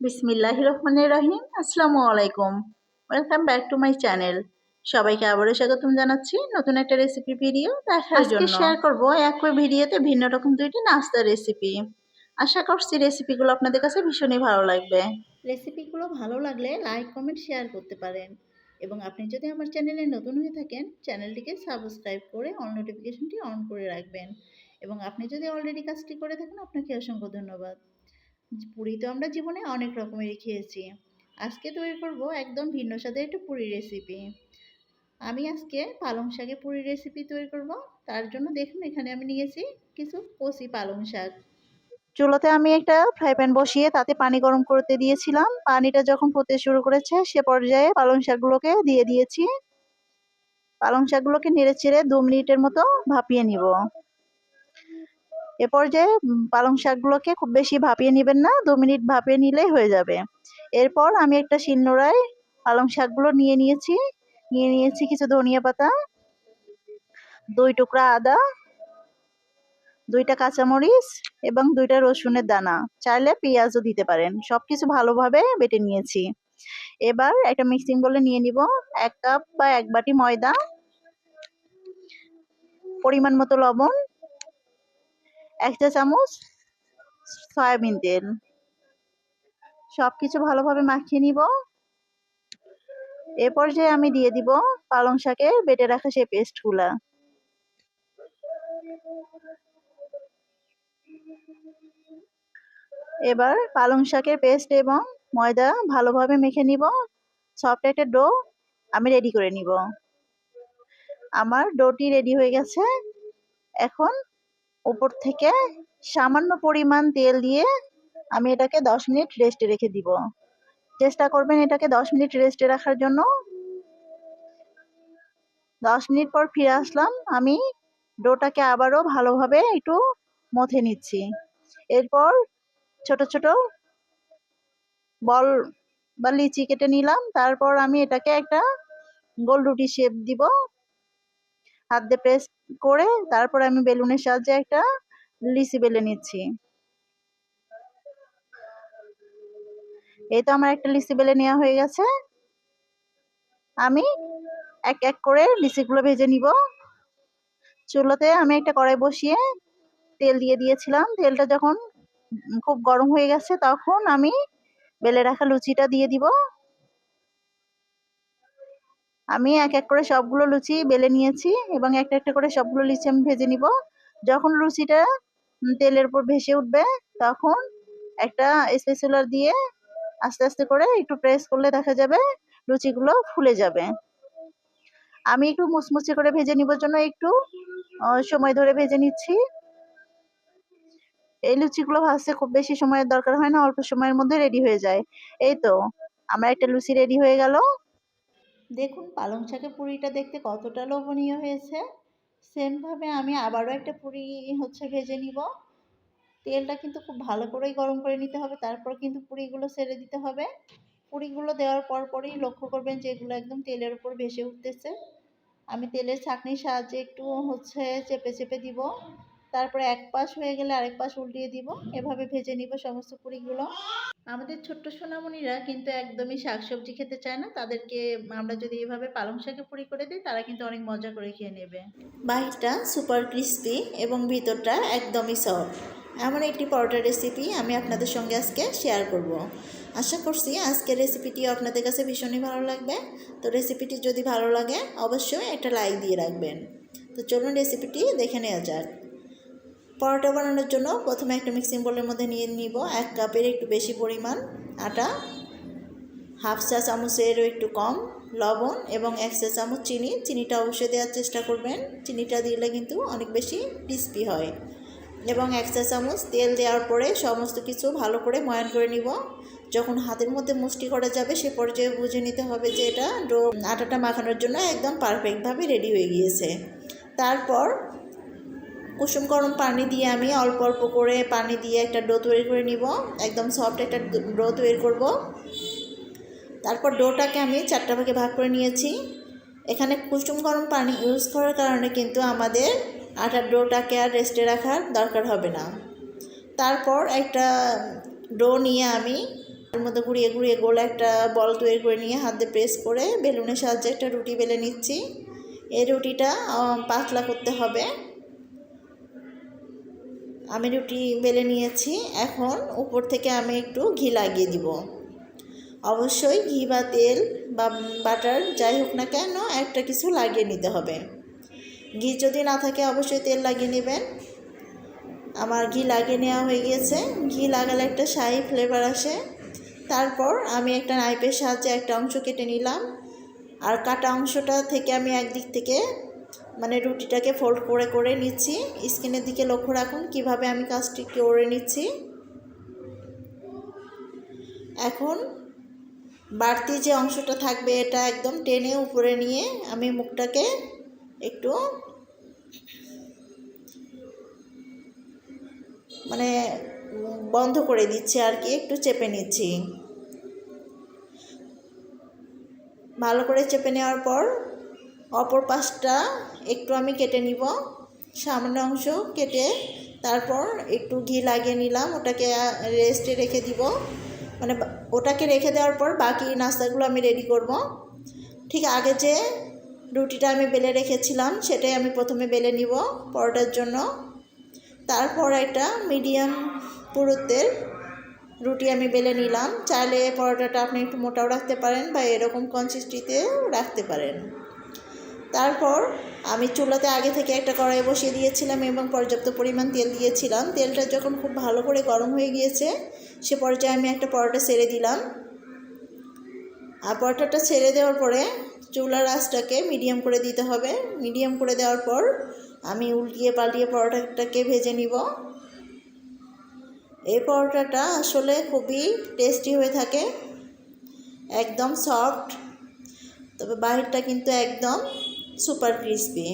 বিসমিল্লাহির রহমানির রহিম। আসসালামু আলাইকুম। Welcome back to my channel. সবাইকে আবারও স্বাগতম জানাচ্ছি নতুন একটা রেসিপি ভিডিও দেখার জন্য। আজকে শেয়ার করব একই ভিডিওতে ভিন্ন রকম দুইটি নাস্তার রেসিপি। আশা করছি রেসিপিগুলো আপনাদের কাছে ভীষণই ভালো লাগবে। রেসিপিগুলো ভালো লাগলে লাইক, কমেন্ট, শেয়ার করতে পারেন এবং আপনি যদি আমার চ্যানেলে নতুন হয়ে থাকেন চ্যানেলটিকে সাবস্ক্রাইব করে অল নোটিফিকেশনটি অন করে রাখবেন এবং আপনি যদি অলরেডি কাজটি করে থাকেন আপনাকে অসংখ্য ধন্যবাদ। পুরি তো আমরা জীবনে অনেক রকমেরই খেয়েছি। আজকে তৈরি করব একদম ভিন্ন স্বাদের একটা পুরি রেসিপি। আমি আজকে পালং শাকের পুরি রেসিপি তৈরি করব। তার জন্য দেখুন এখানে আমি নিয়েছি কিছু কচি পালং শাক। চুলাতে আমি একটা ফ্রাই প্যান বসিয়ে তাতে পানি গরম করতে দিয়েছিলাম। পানিটা যখন ফুটতে শুরু করেছে সে পর্যায়ে পালং শাকগুলোকে দিয়ে দিয়েছি। পালং শাকগুলোকে নেড়ে চেড়ে 2 মিনিটের মতো ভাপিয়ে নিব। এ পর্যায়ে পালং শাকগুলোকে খুব বেশি ভাপিয়ে নেবেন না, 2 মিনিট ভাপিয়ে নিলেই হয়ে যাবে। এরপর আমি একটা শিলনোড়ায় পালং শাকগুলো নিয়ে নিয়েছি কিছু ধনিয়া পাতা, 2 টুকরা আদা, 2টা কাঁচামরিচ এবং 2টা রসুনের দানা, চাইলে পেঁয়াজও দিতে পারেন। সবকিছু ভালোভাবে বেটে নিয়েছি। এবার একটা মিক্সিং বোলে নিয়ে নিব 1 কাপ বা 1 বাটি ময়দা, পরিমাণ মতো লবণ, 1 চা চামচ সয়াবিন তেল। সবকিছু ভালোভাবে মাখিয়ে নিব। এ পর্যায়ে আমি দিয়ে দিব পালং শাকের বেটে রাখা সেই পেস্টগুলা। এবার পালং শাকের পেস্ট এবং ময়দা ভালোভাবে মেখে নিব। সফট একটা ডো আমি রেডি করে নিব। আমার ডোটি রেডি হয়ে গেছে। এখন উপর থেকে সামান্য পরিমাণ তেল দিয়ে আমি এটাকে 10 মিনিট রেস্টে রেখে দিব। চেষ্টা করবেন এটাকে 10 মিনিট রেস্টে রাখার জন্য। 10 মিনিট পর ফিরে আসলাম। আমি ডোটাকে আবারও ভালোভাবে একটু মথে নিচ্ছি। এরপর ছোট ছোট বল বা লিচি কেটে নিলাম। তারপর আমি এটাকে একটা গোল রুটি শেপ দিব। হাত দিয়ে প্রেস করে তারপর আমি বেলুনের সাহায্যে একটা লিচি বেলে নিচ্ছি। এই তো আমার একটা লিচি বেলে নেওয়া হয়ে গেছে। আমি এক এক করে লিচিগুলো ভেজে নিব। চুলাতে আমি একটা কড়াই বসিয়ে তেল দিয়ে দিয়েছিলাম। তেলটা যখন খুব গরম হয়ে গেছে তখন আমি বেলে রাখা লুচিটা দিয়ে দিব। আমি এক এক করে সবগুলো লুচি বেলে নিয়েছি এবং একটা একটা করে সবগুলো লুচি আমি ভেজে নিব। যখন লুচিটা তেলের উপর ভেসে উঠবে তখন একটা স্প্যাচুলা দিয়ে আস্তে আস্তে করে একটু প্রেস করলে দেখা যাবে লুচিগুলো ফুলে যাবে। আমি একটু মুচমুচে করে ভেজে নিবার জন্য একটু সময় ধরে ভেজে নিচ্ছি। এই লুচিগুলো ভাজতে খুব বেশি সময়ের দরকার হয় না, অল্প সময়ের মধ্যে রেডি হয়ে যায়। এই তো আমার একটা লুচি রেডি হয়ে গেল। দেখুন পালং শাকের পুরিটা দেখতে কতটা লোভনীয় হয়েছে। সেম ভাবে আমি আবারও একটা পুরি ভেজে নিব। তেলটা কিন্তু খুব ভালো করেই গরম করে নিতে হবে, তারপর কিন্তু পুরিগুলো ছেড়ে দিতে হবে। পুরিগুলো দেওয়ার পরই লক্ষ্য করবেন যে এগুলো একদম তেলের উপর ভেসে উঠতেছে। আমি তেলের ছাঁকনির সাহায্যে একটু চেপে চেপে দিব। তারপরে এক পাশ হয়ে গেলে আরেক পাশ উল্টিয়ে দিব। এভাবে ভেজে নিব সমস্ত পুরিগুলো। আমাদের ছোট্ট সোনামণিরা কিন্তু একদমই শাকসবজি খেতে চায় না। তাদেরকে আমরা যদি এভাবে পালং শাকের পুরি করে দিই তারা কিন্তু অনেক মজা করে খেয়ে নেবে। বাহিরটা সুপার ক্রিস্পি এবং ভিতরটা একদমই সফট। এমন একটি পরোটা রেসিপি আমি আপনাদের সঙ্গে আজকে শেয়ার করব। আশা করছি আজকের রেসিপিটিও আপনাদের কাছে ভীষণই ভালো লাগবে। তো রেসিপিটি যদি ভালো লাগে অবশ্যই একটা লাইক দিয়ে রাখবেন। তো চলুন রেসিপিটি দেখে নেওয়া যাক। পরোটা বানানোর জন্য প্রথমে একটা মিক্সিং বোলের মধ্যে নিয়ে নিব 1 কাপের একটু বেশি পরিমাণ আটা, 1/2 চা চামচেরও একটু কম লবণ এবং 1 চা চামচ চিনি। চিনিটা অবশ্যই দেওয়ার চেষ্টা করবেন, চিনিটা দিলে কিন্তু অনেক বেশি ক্রিস্পি হয়। এবং 1 চা চামচ তেল দেওয়ার পরে সমস্ত কিছু ভালো করে ময়ান করে নিব। যখন হাতের মধ্যে মুষ্টি করা যাবে সে পর্যায়ে বুঝে নিতে হবে যে এটা আটাটা মাখানোর জন্য একদম পারফেক্টভাবে রেডি হয়ে গিয়েছে। তারপর কুসুম গরম পানি দিয়ে আমি অল্প অল্প করে পানি দিয়ে একটা ডো তৈরি করে নিব। একদম সফট একটা ডো তৈরি করব। তারপর ডোটাকে আমি 4টা ভাগে ভাগ করে নিয়েছি। এখানে কুসুম গরম পানি ইউজ করার কারণে কিন্তু আমাদের আটার ডোটাকে আর রেস্টে রাখার দরকার হবে না। তারপর একটা ডো নিয়ে আমি এর মধ্যে ঘুরিয়ে ঘুরিয়ে গোল একটা বল তৈরি করে নিয়ে হাত দিয়ে প্রেস করে বেলুনের সাহায্যে একটা রুটি বেলে নিচ্ছি। এই রুটিটা পাতলা করতে হবে। আমি রুটি বেলে নিয়েছি। এখন উপর থেকে আমি একটু ঘি লাগিয়ে দিব। অবশ্যই ঘি বা তেল বা বাটার যাই হোক না কেন একটা কিছু লাগিয়ে নিতে হবে। ঘি যদি না থাকে অবশ্যই তেল লাগিয়ে নেবেন। আমার ঘি লাগিয়ে নেওয়া হয়ে গিয়েছে। ঘি লাগালে একটা শাহি ফ্লেভার আসে। তারপর আমি একটা নাইফের সাহায্যে একটা অংশ কেটে নিলাম। আর কাটা অংশটা থেকে আমি একদিক থেকে মানে রুটিটাকে ফোল্ড করে করে নিচ্ছি। স্কিনের দিকে লক্ষ্য রাখুন কিভাবে আমি কাজটি করে নিচ্ছি। এখন বাড়তি যে অংশটা থাকবে এটা একদম টেনে উপরে নিয়ে আমি মুখটাকে একটু মানে বন্ধ করে দিচ্ছি আর কি, একটু চেপে নিচ্ছি। ভালো করে চেপে নেওয়ার পর অপর পাশটা একটু আমি কেটে নিব, সামনের অংশ কেটে তারপর একটু ঘি লাগিয়ে নিলাম। ওটাকে রেস্টে রেখে দিব, মানে ওটাকে রেখে দেওয়ার পর বাকি নাস্তাগুলো আমি রেডি করব। ঠিক আগে যে রুটিটা আমি বেলে রেখেছিলাম সেটাই আমি প্রথমে বেলে নিব পরোটার জন্য। তারপর একটা মিডিয়াম পুরুত্বের রুটি আমি বেলে নিলাম। চাইলে পরোটাটা আপনি একটু মোটাও রাখতে পারেন বা এরকম কনসিস্টেন্সিতেও রাখতে পারেন। তারপর আমি চুলাতে আগে থেকে একটা কড়াই বসিয়ে দিয়েছিলাম এবং পর্যাপ্ত পরিমাণ তেল দিয়েছিলাম। তেলটা যখন খুব ভালো করে গরম হয়ে গিয়েছে সে পর্যায়ে আমি একটা পরোটা ছেড়ে দিলাম। আর পরোটাটা ছেড়ে দেওয়ার পরে চুলার আঁচটাকে মিডিয়াম করে দিতে হবে। মিডিয়াম করে দেওয়ার পর আমি উল্টিয়ে পাল্টিয়ে পরোটাটাকে ভেজে নিব। এই পরোটাটা আসলে খুবই টেস্টি হয়ে থাকে, একদম সফট, তবে বাহিরটা কিন্তু একদম সুপার ক্রিসপি।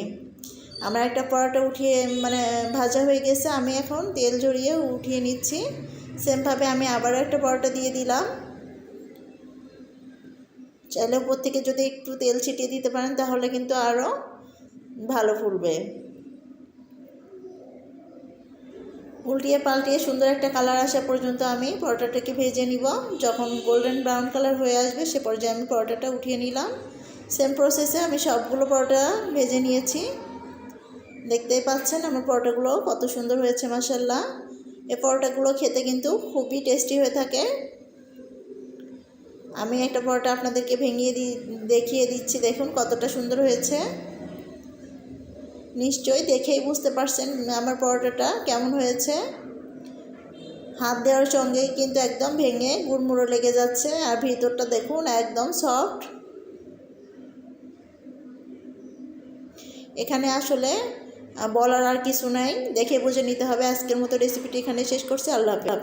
আমার একটা পরোটা উঠিয়ে মানে ভাজা হয়ে গেছে, আমি এখন তেল ঝরিয়ে উঠিয়ে নিচ্ছি। সেমভাবে আমি আবারও একটা পরোটা দিয়ে দিলাম। চাইলে উপর থেকে যদি একটু তেল ছিটিয়ে দিতে পারেন তাহলে কিন্তু আরও ভালো ফুলবে। উল্টিয়ে পাল্টিয়ে সুন্দর একটা কালার আসা পর্যন্ত আমি পরোটাটাকে ভেজে নিব। যখন গোল্ডেন ব্রাউন কালার হয়ে আসবে সে পর্যায়ে আমি পরোটাটা উঠিয়ে নিলাম। সেম প্রসেসে আমি সবগুলো পরোটা ভেজে নিয়েছি। দেখতেই পাচ্ছেন আমার পরোটাগুলো কত সুন্দর হয়েছে মাশাআল্লাহ। এই পরোটাগুলো খেতে কিন্তু খুবই টেস্টি হয়ে থাকে। আমি একটা পরোটা আপনাদেরকে দেখিয়ে দিচ্ছি, দেখুন কতটা সুন্দর হয়েছে। নিশ্চয়ই দেখেই বুঝতে পারছেন আমার পরোটাটা কেমন হয়েছে। হাত দেওয়ার সঙ্গেই কিন্তু একদম ভেঙে গুড়মুড়ো লেগে যাচ্ছে, আর ভিতরটা দেখুন একদম সফট। এখানে আসলে বলার আর কিছু নাই, দেখে বুঝে নিতে হবে। আজকের মতো রেসিপিটি এখানে শেষ করছি। আল্লাহ হাফেজ।